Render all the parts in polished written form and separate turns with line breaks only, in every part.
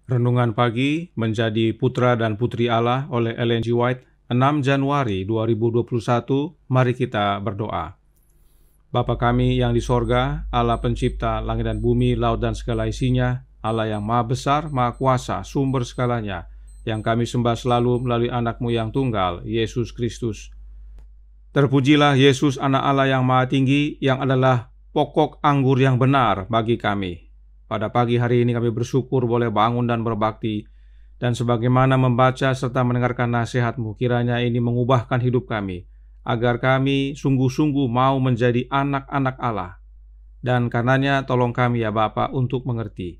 Renungan pagi menjadi Putra dan Putri Allah oleh Ellen G. White, 6 Januari 2021. Mari kita berdoa. Bapa kami yang di sorga, Allah pencipta langit dan bumi, laut dan segala isinya, Allah yang maha besar, maha kuasa, sumber segalanya, yang kami sembah selalu melalui anak-Mu yang tunggal, Yesus Kristus. Terpujilah Yesus, anak Allah yang maha tinggi, yang adalah pokok anggur yang benar bagi kami. Pada pagi hari ini kami bersyukur boleh bangun dan berbakti, dan sebagaimana membaca serta mendengarkan nasihat-Mu, kiranya ini mengubahkan hidup kami, agar kami sungguh-sungguh mau menjadi anak-anak Allah. Dan karenanya tolong kami ya Bapa untuk mengerti.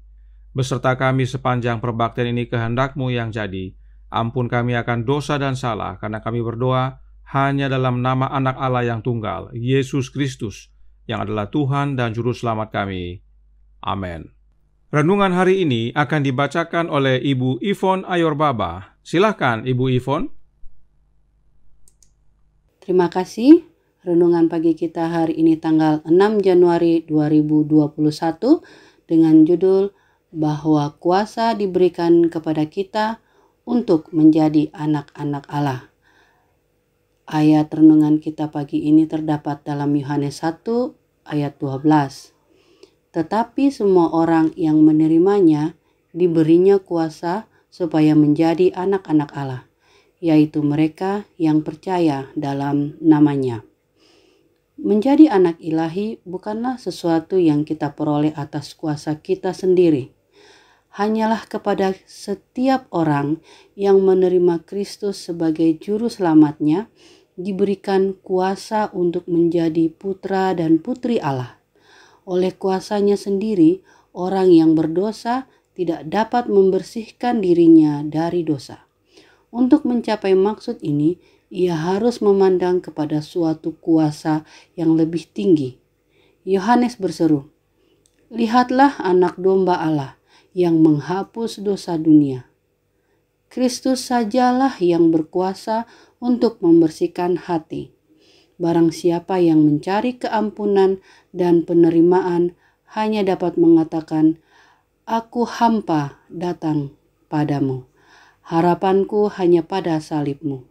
Beserta kami sepanjang perbaktian ini kehendak-Mu yang jadi. Ampun kami akan dosa dan salah, karena kami berdoa hanya dalam nama anak Allah yang tunggal, Yesus Kristus, yang adalah Tuhan dan Juru Selamat kami. Amin. Renungan hari ini akan dibacakan oleh Ibu Yvonne Ayorbaba. Silakan Ibu Yvonne.
Terima kasih. Renungan pagi kita hari ini tanggal 6 Januari 2021 dengan judul bahwa kuasa diberikan kepada kita untuk menjadi anak-anak Allah. Ayat renungan kita pagi ini terdapat dalam Yohanes 1 ayat 12. Tetapi semua orang yang menerimanya diberinya kuasa supaya menjadi anak-anak Allah, yaitu mereka yang percaya dalam namanya. Menjadi anak ilahi bukanlah sesuatu yang kita peroleh atas kuasa kita sendiri. Hanyalah kepada setiap orang yang menerima Kristus sebagai juru selamatnya diberikan kuasa untuk menjadi putra dan putri Allah. Oleh kuasanya sendiri, orang yang berdosa tidak dapat membersihkan dirinya dari dosa. Untuk mencapai maksud ini, ia harus memandang kepada suatu kuasa yang lebih tinggi. Yohanes berseru, "Lihatlah anak domba Allah yang menghapus dosa dunia." Kristus sajalah yang berkuasa untuk membersihkan hati. Barang siapa yang mencari keampunan dan penerimaan hanya dapat mengatakan, "Aku hampa datang padamu. Harapanku hanya pada salib-Mu."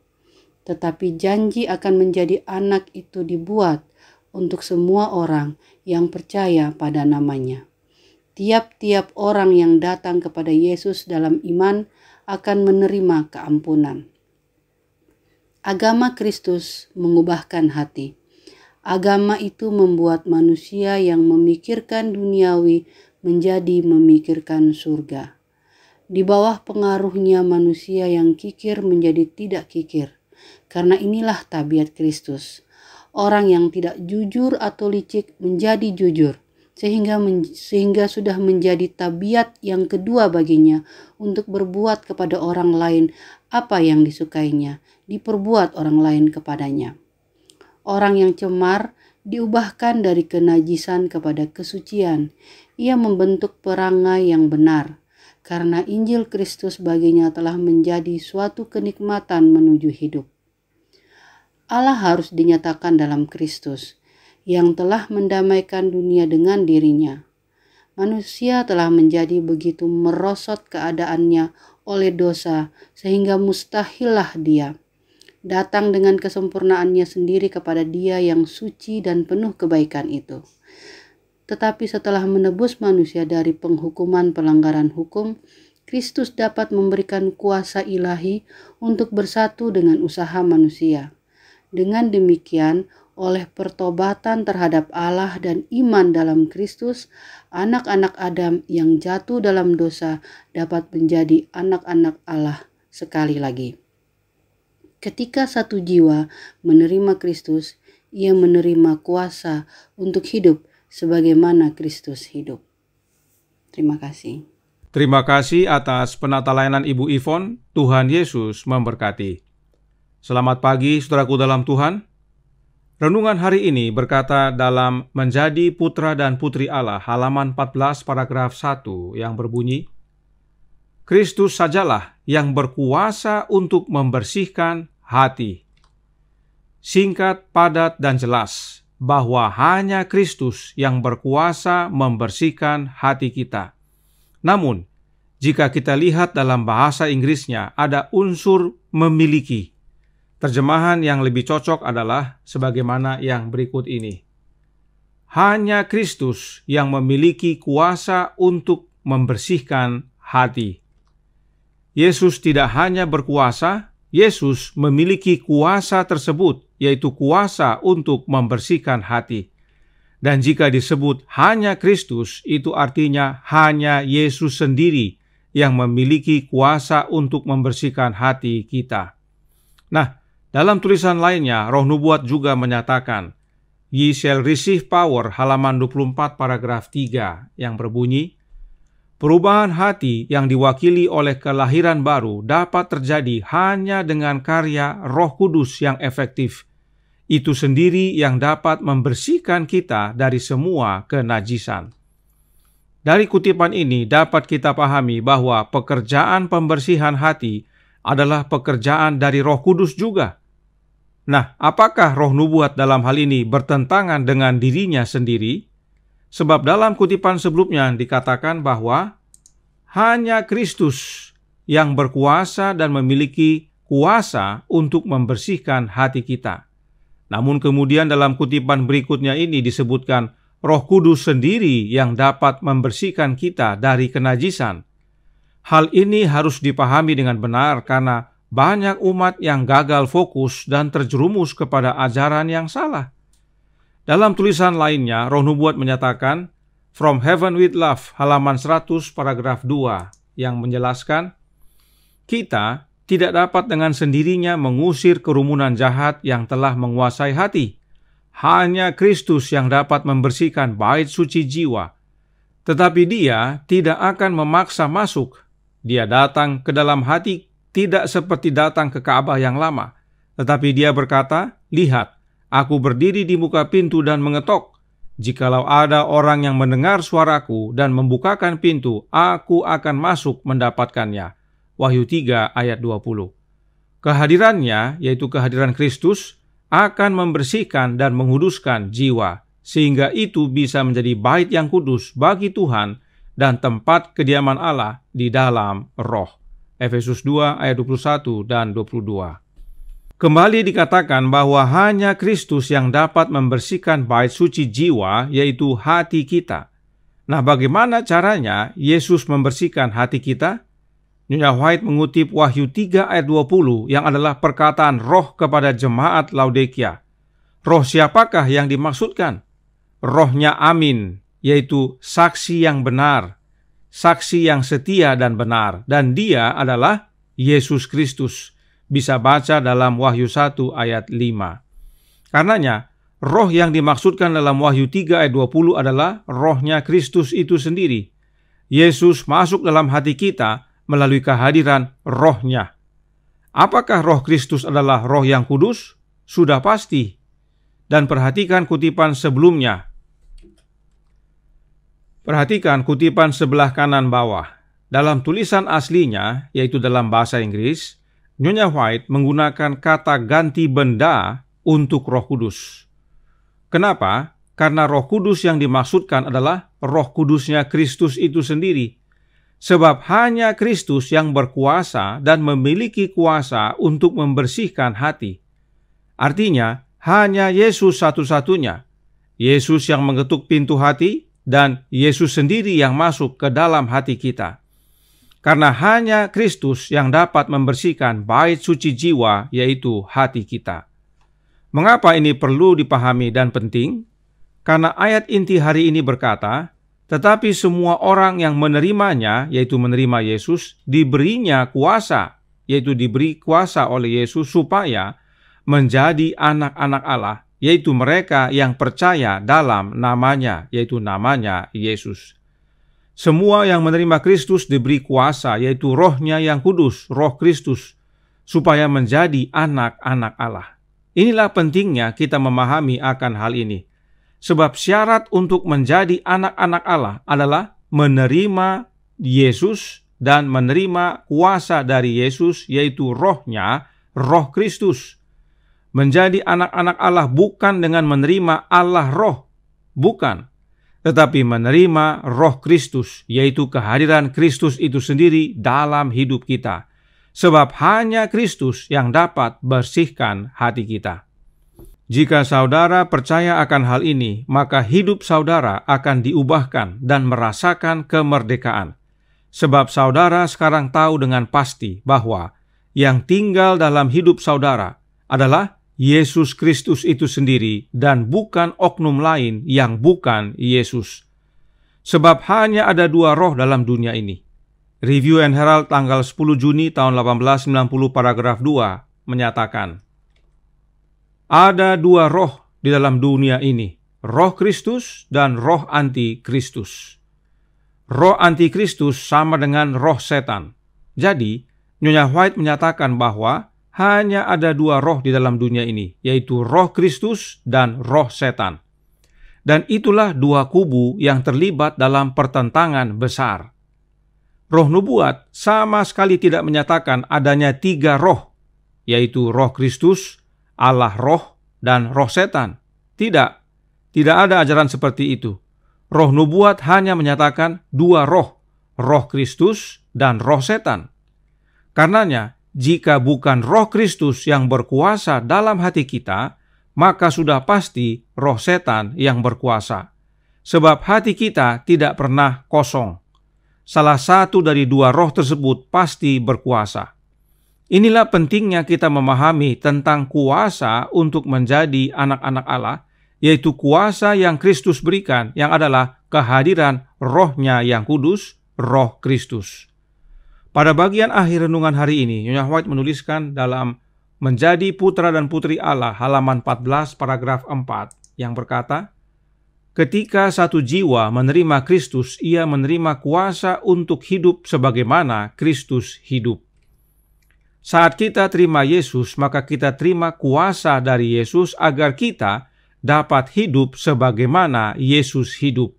Tetapi janji akan menjadi anak itu dibuat untuk semua orang yang percaya pada namanya. Tiap-tiap orang yang datang kepada Yesus dalam iman akan menerima keampunan. Agama Kristus mengubahkan hati. Agama itu membuat manusia yang memikirkan duniawi menjadi memikirkan surga. Di bawah pengaruhnya manusia yang kikir menjadi tidak kikir. Karena inilah tabiat Kristus. Orang yang tidak jujur atau licik menjadi jujur. Sehingga sudah menjadi tabiat yang kedua baginya untuk berbuat kepada orang lain apa yang disukainya, diperbuat orang lain kepadanya. Orang yang cemar diubahkan dari kenajisan kepada kesucian. Ia membentuk perangai yang benar, karena Injil Kristus baginya telah menjadi suatu kenikmatan menuju hidup. Allah harus dinyatakan dalam Kristus, yang telah mendamaikan dunia dengan dirinya. Manusia telah menjadi begitu merosot keadaannya oleh dosa, sehingga mustahillah dia datang dengan kesempurnaannya sendiri kepada Dia yang suci dan penuh kebaikan itu. Tetapi setelah menebus manusia dari penghukuman pelanggaran hukum, Kristus dapat memberikan kuasa ilahi untuk bersatu dengan usaha manusia. Dengan demikian, oleh pertobatan terhadap Allah dan iman dalam Kristus, anak-anak Adam yang jatuh dalam dosa dapat menjadi anak-anak Allah sekali lagi. Ketika satu jiwa menerima Kristus, ia menerima kuasa untuk hidup sebagaimana Kristus hidup. Terima kasih.
Terima kasih atas penata layanan Ibu Yvonne. Tuhan Yesus memberkati. Selamat pagi saudaraku dalam Tuhan. Renungan hari ini berkata dalam Menjadi Putra dan Putri Allah, halaman 14 paragraf 1 yang berbunyi, Kristus sajalah yang berkuasa untuk membersihkan hati. Singkat, padat, dan jelas bahwa hanya Kristus yang berkuasa membersihkan hati kita. Namun, jika kita lihat dalam bahasa Inggrisnya ada unsur memiliki. Terjemahan yang lebih cocok adalah sebagaimana yang berikut ini. Hanya Kristus yang memiliki kuasa untuk membersihkan hati. Yesus tidak hanya berkuasa, Yesus memiliki kuasa tersebut, yaitu kuasa untuk membersihkan hati. Dan jika disebut hanya Kristus, itu artinya hanya Yesus sendiri yang memiliki kuasa untuk membersihkan hati kita. Nah, dalam tulisan lainnya, Roh Nubuat juga menyatakan, Ye shall receive power, halaman 24 paragraf 3, yang berbunyi, perubahan hati yang diwakili oleh kelahiran baru dapat terjadi hanya dengan karya Roh Kudus yang efektif. Itu sendiri yang dapat membersihkan kita dari semua kenajisan. Dari kutipan ini dapat kita pahami bahwa pekerjaan pembersihan hati adalah pekerjaan dari Roh Kudus juga. Nah, apakah Roh Nubuat dalam hal ini bertentangan dengan dirinya sendiri? Sebab dalam kutipan sebelumnya dikatakan bahwa hanya Kristus yang berkuasa dan memiliki kuasa untuk membersihkan hati kita. Namun kemudian dalam kutipan berikutnya ini disebutkan Roh Kudus sendiri yang dapat membersihkan kita dari kenajisan. Hal ini harus dipahami dengan benar karena banyak umat yang gagal fokus dan terjerumus kepada ajaran yang salah. Dalam tulisan lainnya, Roh Nubuat menyatakan, From Heaven with Love, halaman 100, paragraf 2, yang menjelaskan, kita tidak dapat dengan sendirinya mengusir kerumunan jahat yang telah menguasai hati. Hanya Kristus yang dapat membersihkan bait suci jiwa. Tetapi Dia tidak akan memaksa masuk. Dia datang ke dalam hati tidak seperti datang ke Ka'bah yang lama. Tetapi Dia berkata, lihat, aku berdiri di muka pintu dan mengetok. Jikalau ada orang yang mendengar suaraku dan membukakan pintu, aku akan masuk mendapatkannya. Wahyu 3 ayat 20. Kehadirannya, yaitu kehadiran Kristus, akan membersihkan dan menguduskan jiwa, sehingga itu bisa menjadi bait yang kudus bagi Tuhan dan tempat kediaman Allah di dalam roh. Efesus 2 ayat 21 dan 22. Kembali dikatakan bahwa hanya Kristus yang dapat membersihkan bait suci jiwa, yaitu hati kita. Nah, bagaimana caranya Yesus membersihkan hati kita? Nyonya White mengutip Wahyu 3 ayat 20 yang adalah perkataan roh kepada jemaat Laodikia. Roh siapakah yang dimaksudkan? Rohnya Amin, yaitu saksi yang benar, saksi yang setia dan benar, dan Dia adalah Yesus Kristus. Bisa baca dalam Wahyu 1 ayat 5. Karenanya, roh yang dimaksudkan dalam Wahyu 3 ayat 20 adalah rohnya Kristus itu sendiri. Yesus masuk dalam hati kita melalui kehadiran rohnya. Apakah roh Kristus adalah roh yang kudus? Sudah pasti. Dan perhatikan kutipan sebelumnya. Perhatikan kutipan sebelah kanan bawah. Dalam tulisan aslinya, yaitu dalam bahasa Inggris, Nyonya White menggunakan kata ganti benda untuk Roh Kudus. Kenapa? Karena Roh Kudus yang dimaksudkan adalah Roh Kudusnya Kristus itu sendiri. Sebab hanya Kristus yang berkuasa dan memiliki kuasa untuk membersihkan hati. Artinya, hanya Yesus satu-satunya. Yesus yang mengetuk pintu hati dan Yesus sendiri yang masuk ke dalam hati kita. Karena hanya Kristus yang dapat membersihkan bait suci jiwa, yaitu hati kita. Mengapa ini perlu dipahami dan penting? Karena ayat inti hari ini berkata, tetapi semua orang yang menerimanya, yaitu menerima Yesus, diberinya kuasa, yaitu diberi kuasa oleh Yesus supaya menjadi anak-anak Allah, yaitu mereka yang percaya dalam namanya, yaitu namanya Yesus. Semua yang menerima Kristus diberi kuasa, yaitu rohnya yang kudus, roh Kristus, supaya menjadi anak-anak Allah. Inilah pentingnya kita memahami akan hal ini. Sebab syarat untuk menjadi anak-anak Allah adalah menerima Yesus dan menerima kuasa dari Yesus, yaitu rohnya, roh Kristus. Menjadi anak-anak Allah bukan dengan menerima Allah roh, bukan. tetapi menerima Roh Kristus, yaitu kehadiran Kristus itu sendiri dalam hidup kita. Sebab hanya Kristus yang dapat bersihkan hati kita. Jika saudara percaya akan hal ini, maka hidup saudara akan diubahkan dan merasakan kemerdekaan. Sebab saudara sekarang tahu dengan pasti bahwa yang tinggal dalam hidup saudara adalah Yesus Kristus itu sendiri dan bukan oknum lain yang bukan Yesus. Sebab hanya ada dua roh dalam dunia ini. Review and Herald tanggal 10 Juni tahun 1890 paragraf 2 menyatakan, ada dua roh di dalam dunia ini, roh Kristus dan roh anti-Kristus. Roh anti-Kristus sama dengan roh setan. Jadi, Nyonya White menyatakan bahwa hanya ada dua roh di dalam dunia ini, yaitu roh Kristus dan roh setan. Dan itulah dua kubu yang terlibat dalam pertentangan besar. Roh nubuat sama sekali tidak menyatakan adanya tiga roh, yaitu roh Kristus, Allah roh, dan roh setan. Tidak ada ajaran seperti itu. Roh nubuat hanya menyatakan dua roh, roh Kristus dan roh setan. Karenanya, jika bukan roh Kristus yang berkuasa dalam hati kita, maka sudah pasti roh setan yang berkuasa. Sebab hati kita tidak pernah kosong. Salah satu dari dua roh tersebut pasti berkuasa. Inilah pentingnya kita memahami tentang kuasa untuk menjadi anak-anak Allah, yaitu kuasa yang Kristus berikan, yang adalah kehadiran Roh-Nya yang kudus, Roh Kristus. Pada bagian akhir renungan hari ini, Nyonya White menuliskan dalam Menjadi Putra dan Putri Allah, halaman 14, paragraf 4, yang berkata, ketika satu jiwa menerima Kristus, ia menerima kuasa untuk hidup sebagaimana Kristus hidup. Saat kita terima Yesus, maka kita terima kuasa dari Yesus agar kita dapat hidup sebagaimana Yesus hidup.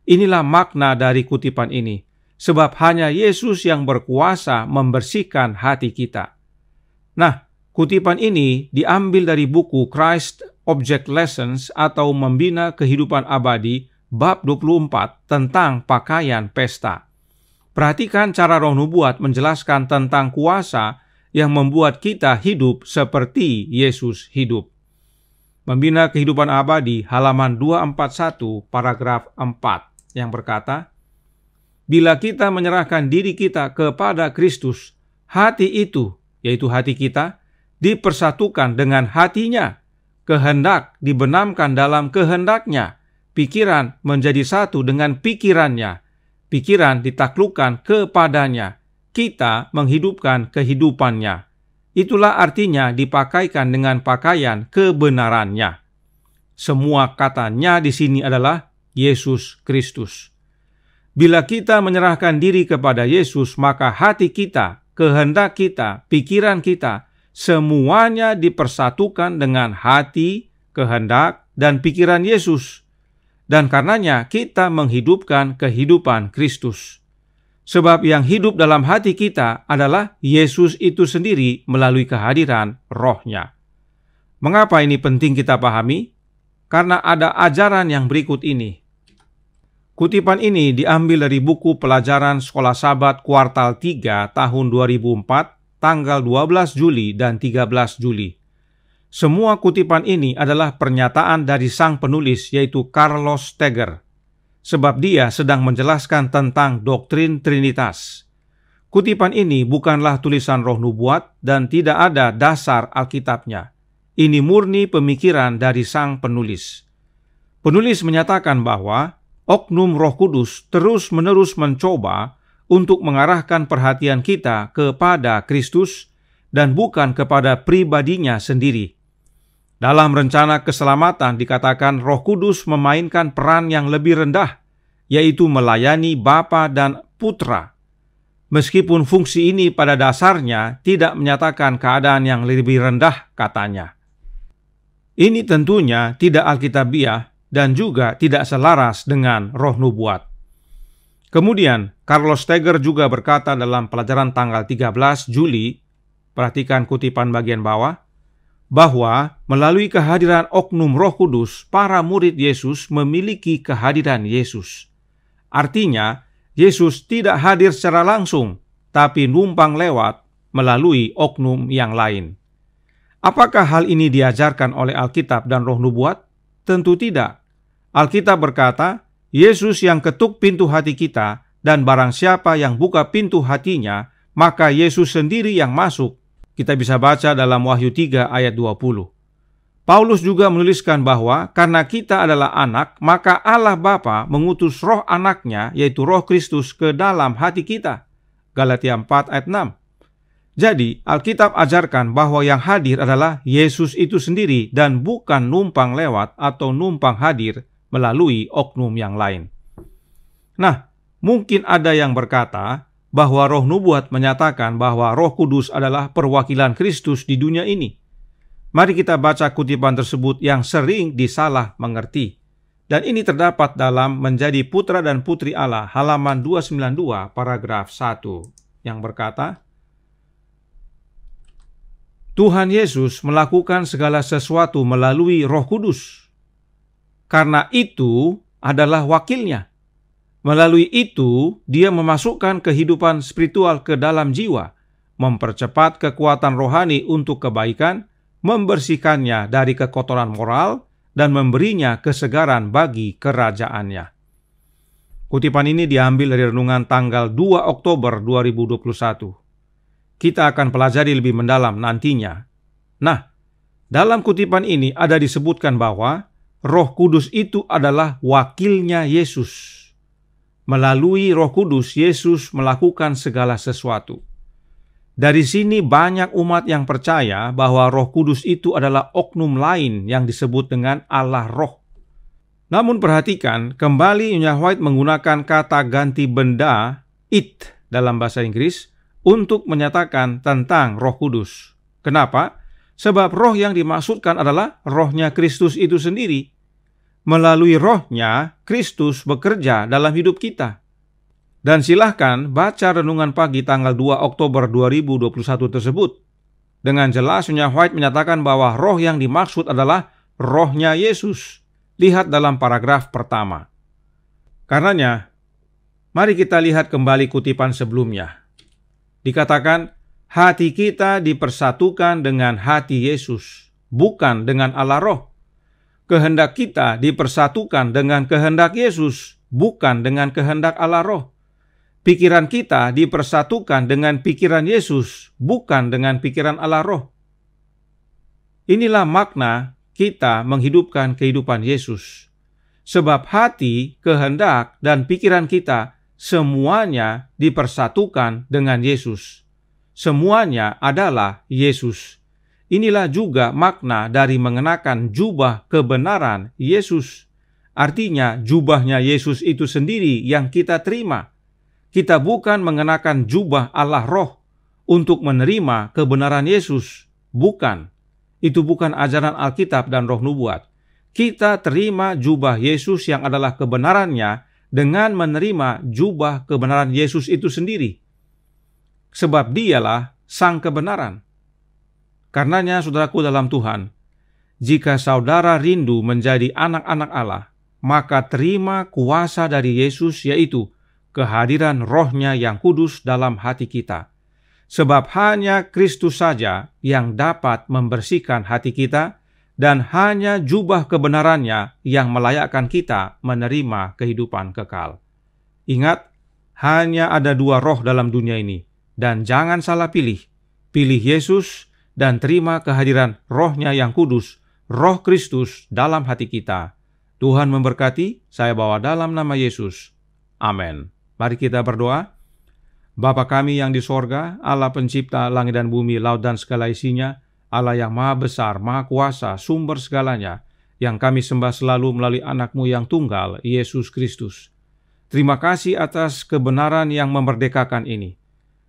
Inilah makna dari kutipan ini, sebab hanya Yesus yang berkuasa membersihkan hati kita. Nah, kutipan ini diambil dari buku Christ Object Lessons atau Membina Kehidupan Abadi, bab 24 tentang pakaian pesta. Perhatikan cara Roh Nubuat menjelaskan tentang kuasa yang membuat kita hidup seperti Yesus hidup. Membina Kehidupan Abadi, halaman 241, paragraf 4, yang berkata, bila kita menyerahkan diri kita kepada Kristus, hati itu, yaitu hati kita, dipersatukan dengan hatinya, kehendak dibenamkan dalam kehendaknya, pikiran menjadi satu dengan pikirannya, pikiran ditaklukkan kepadanya, kita menghidupkan kehidupannya. Itulah artinya dipakaikan dengan pakaian kebenarannya. Semua katanya di sini adalah Yesus Kristus. Bila kita menyerahkan diri kepada Yesus, maka hati kita, kehendak kita, pikiran kita, semuanya dipersatukan dengan hati, kehendak, dan pikiran Yesus. Dan karenanya kita menghidupkan kehidupan Kristus. Sebab yang hidup dalam hati kita adalah Yesus itu sendiri melalui kehadiran Roh-Nya. Mengapa ini penting kita pahami? Karena ada ajaran yang berikut ini. Kutipan ini diambil dari buku Pelajaran Sekolah Sabat kuartal 3 tahun 2004, tanggal 12 Juli dan 13 Juli. Semua kutipan ini adalah pernyataan dari sang penulis, yaitu Carlos Steger. Sebab dia sedang menjelaskan tentang doktrin Trinitas. Kutipan ini bukanlah tulisan Roh Nubuat dan tidak ada dasar Alkitabnya. Ini murni pemikiran dari sang penulis. Penulis menyatakan bahwa oknum Roh Kudus terus-menerus mencoba untuk mengarahkan perhatian kita kepada Kristus dan bukan kepada pribadinya sendiri. Dalam rencana keselamatan dikatakan Roh Kudus memainkan peran yang lebih rendah, yaitu melayani Bapa dan Putra. Meskipun fungsi ini pada dasarnya tidak menyatakan keadaan yang lebih rendah, katanya. Ini tentunya tidak alkitabiah dan juga tidak selaras dengan Roh Nubuat. Kemudian, Carlos Steger juga berkata dalam pelajaran tanggal 13 Juli, perhatikan kutipan bagian bawah, bahwa melalui kehadiran oknum Roh Kudus, para murid Yesus memiliki kehadiran Yesus. Artinya, Yesus tidak hadir secara langsung, tapi numpang lewat melalui oknum yang lain. Apakah hal ini diajarkan oleh Alkitab dan Roh Nubuat? Tentu tidak. Alkitab berkata, Yesus yang ketuk pintu hati kita, dan barang siapa yang buka pintu hatinya, maka Yesus sendiri yang masuk. Kita bisa baca dalam Wahyu 3 ayat 20. Paulus juga menuliskan bahwa karena kita adalah anak, maka Allah Bapa mengutus roh anaknya, yaitu Roh Kristus, ke dalam hati kita. Galatia 4 ayat 6. Jadi, Alkitab ajarkan bahwa yang hadir adalah Yesus itu sendiri dan bukan numpang lewat atau numpang hadir melalui oknum yang lain. Nah, mungkin ada yang berkata bahwa Roh Nubuat menyatakan bahwa Roh Kudus adalah perwakilan Kristus di dunia ini. Mari kita baca kutipan tersebut yang sering disalah mengerti. Dan ini terdapat dalam Menjadi Putra dan Putri Allah, halaman 292, paragraf 1, yang berkata, Tuhan Yesus melakukan segala sesuatu melalui Roh Kudus. Karena itu adalah wakilnya. Melalui itu, dia memasukkan kehidupan spiritual ke dalam jiwa, mempercepat kekuatan rohani untuk kebaikan, membersihkannya dari kekotoran moral, dan memberinya kesegaran bagi kerajaannya. Kutipan ini diambil dari renungan tanggal 2 Oktober 2021. Kita akan pelajari lebih mendalam nantinya. Nah, dalam kutipan ini ada disebutkan bahwa Roh Kudus itu adalah wakilnya Yesus. Melalui Roh Kudus, Yesus melakukan segala sesuatu. Dari sini banyak umat yang percaya bahwa Roh Kudus itu adalah oknum lain yang disebut dengan Allah Roh. Namun perhatikan, kembali Nyonya White menggunakan kata ganti benda it dalam bahasa Inggris untuk menyatakan tentang Roh Kudus. Kenapa? Sebab roh yang dimaksudkan adalah rohnya Kristus itu sendiri. Melalui rohnya, Kristus bekerja dalam hidup kita. Dan silahkan baca renungan pagi tanggal 2 Oktober 2021 tersebut. Dengan jelas Nyonya White menyatakan bahwa roh yang dimaksud adalah rohnya Yesus. Lihat dalam paragraf pertama. Karenanya, mari kita lihat kembali kutipan sebelumnya. Dikatakan, hati kita dipersatukan dengan hati Yesus, bukan dengan Allah Roh. Kehendak kita dipersatukan dengan kehendak Yesus, bukan dengan kehendak Allah Roh. Pikiran kita dipersatukan dengan pikiran Yesus, bukan dengan pikiran Allah Roh. Inilah makna kita menghidupkan kehidupan Yesus. Sebab hati, kehendak, dan pikiran kita semuanya dipersatukan dengan Yesus. Semuanya adalah Yesus. Inilah juga makna dari mengenakan jubah kebenaran Yesus. Artinya jubahnya Yesus itu sendiri yang kita terima. Kita bukan mengenakan jubah Allah Roh untuk menerima kebenaran Yesus. Bukan. Itu bukan ajaran Alkitab dan Roh Nubuat. Kita terima jubah Yesus yang adalah kebenarannya dengan menerima jubah kebenaran Yesus itu sendiri. Sebab dialah sang kebenaran. Karenanya, saudaraku dalam Tuhan, jika saudara rindu menjadi anak-anak Allah, maka terima kuasa dari Yesus, yaitu kehadiran rohnya yang kudus dalam hati kita. Sebab hanya Kristus saja yang dapat membersihkan hati kita, dan hanya jubah kebenarannya yang melayakkan kita menerima kehidupan kekal. Ingat, hanya ada dua roh dalam dunia ini, dan jangan salah pilih. Pilih Yesus dan terima kehadiran rohnya yang kudus, Roh Kristus dalam hati kita. Tuhan memberkati, saya bawa dalam nama Yesus. Amin. Mari kita berdoa. Bapa kami yang di sorga, Allah pencipta langit dan bumi, laut dan segala isinya, Allah yang maha besar, maha kuasa, sumber segalanya, yang kami sembah selalu melalui anak-Mu yang tunggal, Yesus Kristus. Terima kasih atas kebenaran yang memerdekakan ini.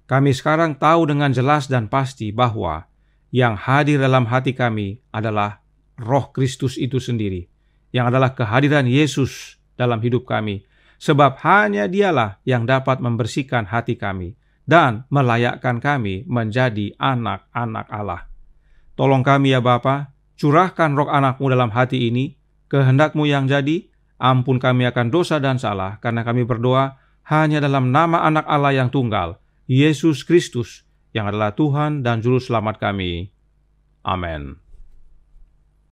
Kami sekarang tahu dengan jelas dan pasti bahwa yang hadir dalam hati kami adalah Roh Kristus itu sendiri, yang adalah kehadiran Yesus dalam hidup kami, sebab hanya Dialah yang dapat membersihkan hati kami dan melayakkan kami menjadi anak-anak Allah. Tolong kami ya Bapa, curahkan roh anak-Mu dalam hati ini, kehendak-Mu yang jadi, ampun kami akan dosa dan salah, karena kami berdoa hanya dalam nama anak Allah yang tunggal, Yesus Kristus, yang adalah Tuhan dan Juru Selamat kami. Amin.